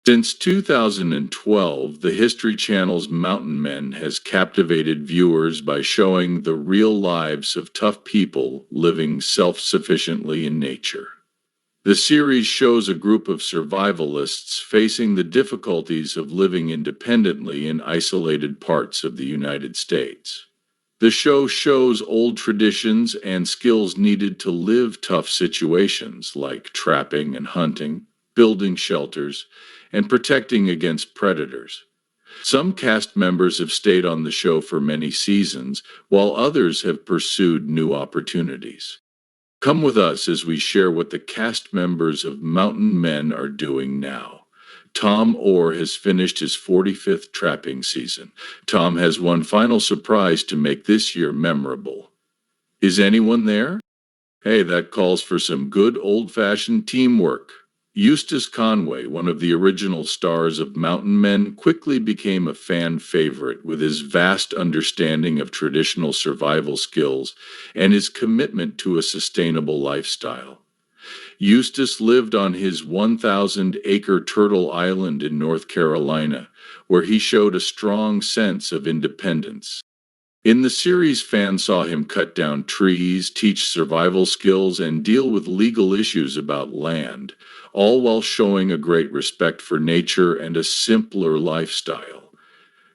Since 2012, the History Channel's Mountain Men has captivated viewers by showing the real lives of tough people living self-sufficiently in nature. The series shows a group of survivalists facing the difficulties of living independently in isolated parts of the United States. The show shows old traditions and skills needed to live tough situations like trapping and hunting, building shelters, and protecting against predators. Some cast members have stayed on the show for many seasons, while others have pursued new opportunities. Come with us as we share what the cast members of Mountain Men are doing now. Tom Orr has finished his 45th trapping season. Tom has one final surprise to make this year memorable. Is anyone there? Hey, that calls for some good old-fashioned teamwork. Eustace Conway, one of the original stars of Mountain Men, quickly became a fan favorite with his vast understanding of traditional survival skills and his commitment to a sustainable lifestyle. Eustace lived on his 1,000-acre Turtle Island in North Carolina, where he showed a strong sense of independence. In the series, fans saw him cut down trees, teach survival skills, and deal with legal issues about land, all while showing a great respect for nature and a simpler lifestyle.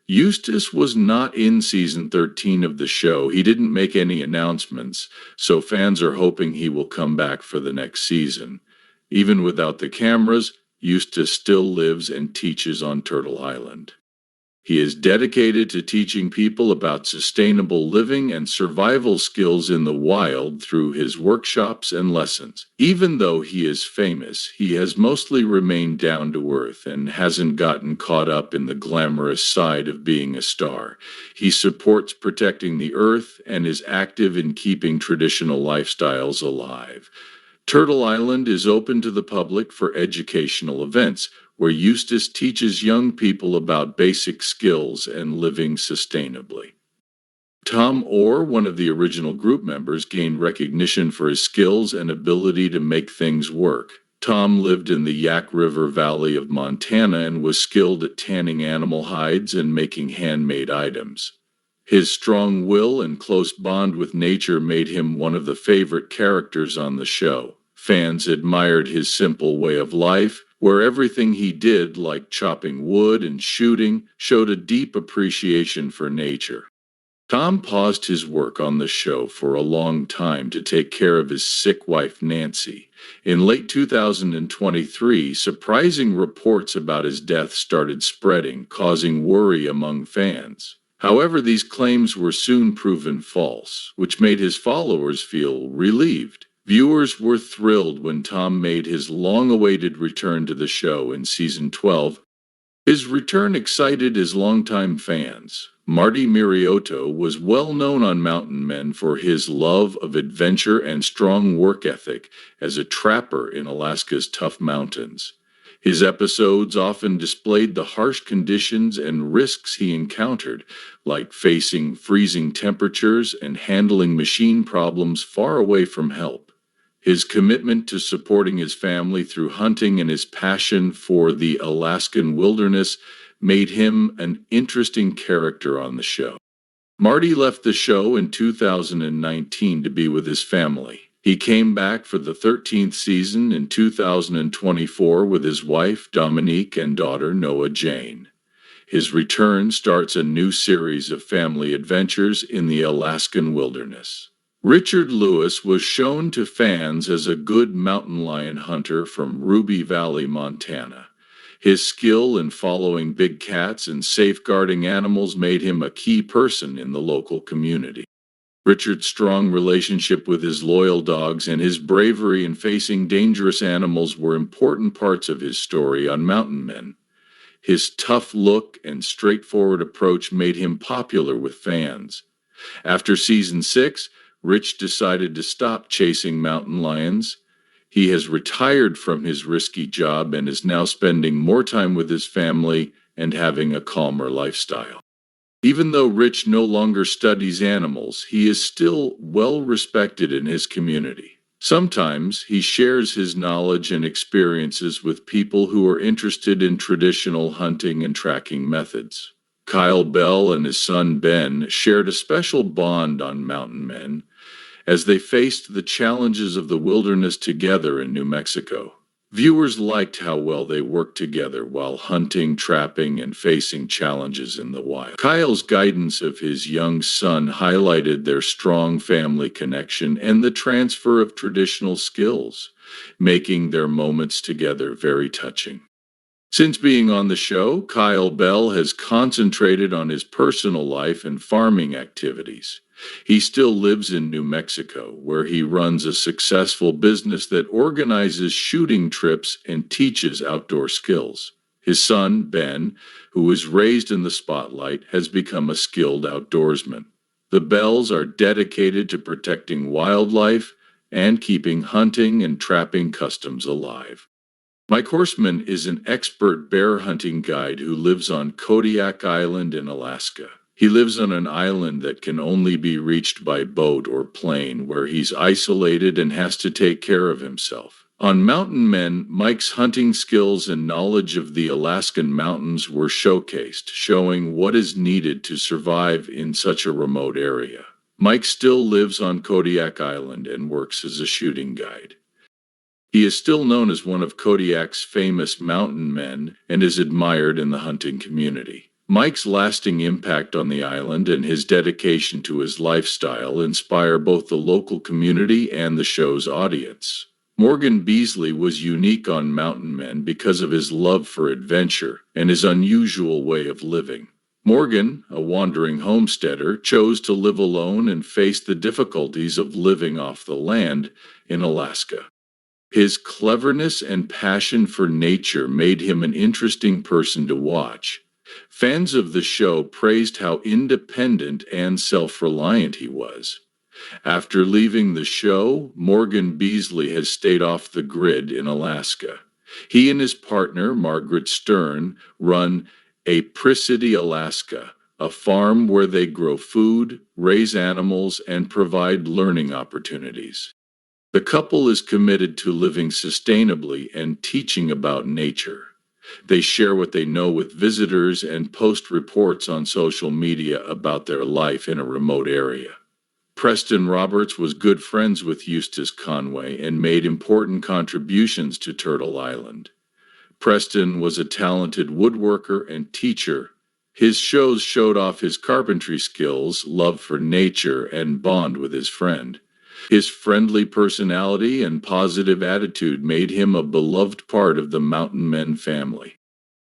Eustace was not in season 13 of the show. He didn't make any announcements, so fans are hoping he will come back for the next season. Even without the cameras, Eustace still lives and teaches on Turtle Island. He is dedicated to teaching people about sustainable living and survival skills in the wild through his workshops and lessons. Even though he is famous, he has mostly remained down to earth and hasn't gotten caught up in the glamorous side of being a star. He supports protecting the earth and is active in keeping traditional lifestyles alive. Turtle Island is open to the public for educational events, where Eustace teaches young people about basic skills and living sustainably. Tom Orr, one of the original group members, gained recognition for his skills and ability to make things work. Tom lived in the Yak River Valley of Montana and was skilled at tanning animal hides and making handmade items. His strong will and close bond with nature made him one of the favorite characters on the show. Fans admired his simple way of life, where everything he did, like chopping wood and shooting, showed a deep appreciation for nature. Tom paused his work on the show for a long time to take care of his sick wife Nancy. In late 2023, surprising reports about his death started spreading, causing worry among fans. However, these claims were soon proven false, which made his followers feel relieved. Viewers were thrilled when Tom made his long-awaited return to the show in season 12. His return excited his longtime fans. Marty Mariotto was well known on Mountain Men for his love of adventure and strong work ethic as a trapper in Alaska's tough mountains. His episodes often displayed the harsh conditions and risks he encountered, like facing freezing temperatures and handling machine problems far away from help. His commitment to supporting his family through hunting and his passion for the Alaskan wilderness made him an interesting character on the show. Marty left the show in 2019 to be with his family. He came back for the 13th season in 2024 with his wife, Dominique, and daughter, Noah Jane. His return starts a new series of family adventures in the Alaskan wilderness. Richard Lewis was shown to fans as a good mountain lion hunter from Ruby Valley, Montana. His skill in following big cats and safeguarding animals made him a key person in the local community. Richard's strong relationship with his loyal dogs and his bravery in facing dangerous animals were important parts of his story on Mountain Men. His tough look and straightforward approach made him popular with fans. After season 6, Rich decided to stop chasing mountain lions. He has retired from his risky job and is now spending more time with his family and having a calmer lifestyle. Even though Rich no longer studies animals, he is still well respected in his community. Sometimes he shares his knowledge and experiences with people who are interested in traditional hunting and tracking methods. Kyle Bell and his son Ben shared a special bond on Mountain Men as they faced the challenges of the wilderness together in New Mexico. Viewers liked how well they worked together while hunting, trapping, and facing challenges in the wild. Kyle's guidance of his young son highlighted their strong family connection and the transfer of traditional skills, making their moments together very touching. Since being on the show, Kyle Bell has concentrated on his personal life and farming activities. He still lives in New Mexico, where he runs a successful business that organizes shooting trips and teaches outdoor skills. His son, Ben, who was raised in the spotlight, has become a skilled outdoorsman. The Bells are dedicated to protecting wildlife and keeping hunting and trapping customs alive. Mike Horseman is an expert bear hunting guide who lives on Kodiak Island in Alaska. He lives on an island that can only be reached by boat or plane, where he's isolated and has to take care of himself. On Mountain Men, Mike's hunting skills and knowledge of the Alaskan mountains were showcased, showing what is needed to survive in such a remote area. Mike still lives on Kodiak Island and works as a shooting guide. He is still known as one of Kodiak's famous mountain men and is admired in the hunting community. Mike's lasting impact on the island and his dedication to his lifestyle inspire both the local community and the show's audience. Morgan Beasley was unique on Mountain Men because of his love for adventure and his unusual way of living. Morgan, a wandering homesteader, chose to live alone and face the difficulties of living off the land in Alaska. His cleverness and passion for nature made him an interesting person to watch. Fans of the show praised how independent and self-reliant he was. After leaving the show, Morgan Beasley has stayed off the grid in Alaska. He and his partner, Margaret Stern, run Apricity, Alaska, a farm where they grow food, raise animals, and provide learning opportunities. The couple is committed to living sustainably and teaching about nature. They share what they know with visitors and post reports on social media about their life in a remote area. Preston Roberts was good friends with Eustace Conway and made important contributions to Turtle Island. Preston was a talented woodworker and teacher. His shows showed off his carpentry skills, love for nature, and bond with his friend. His friendly personality and positive attitude made him a beloved part of the Mountain Men family.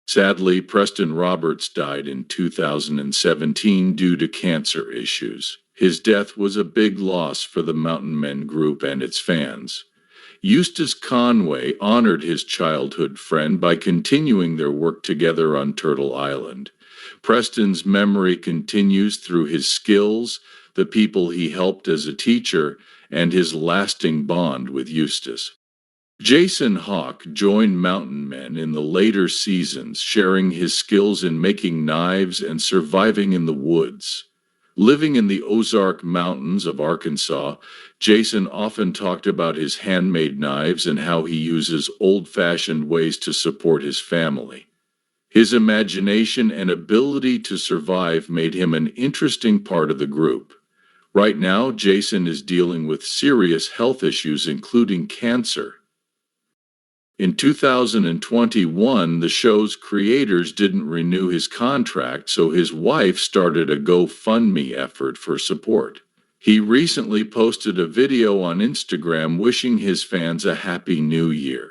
Sadly, Preston Roberts died in 2017 due to cancer issues. His death was a big loss for the Mountain Men group and its fans. Eustace Conway honored his childhood friend by continuing their work together on Turtle Island. Preston's memory continues through his skills, the people he helped as a teacher, and his lasting bond with Eustace. Jason Hawk joined Mountain Men in the later seasons, sharing his skills in making knives and surviving in the woods. Living in the Ozark Mountains of Arkansas, Jason often talked about his handmade knives and how he uses old-fashioned ways to support his family. His imagination and ability to survive made him an interesting part of the group. Right now, Jason is dealing with serious health issues, including cancer. In 2021, the show's creators didn't renew his contract, so his wife started a GoFundMe effort for support. He recently posted a video on Instagram wishing his fans a happy new year.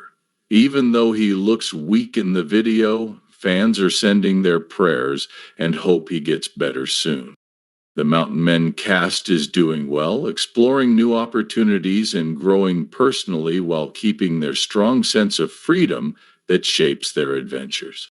Even though he looks weak in the video, fans are sending their prayers and hope he gets better soon. The Mountain Men cast is doing well, exploring new opportunities and growing personally while keeping their strong sense of freedom that shapes their adventures.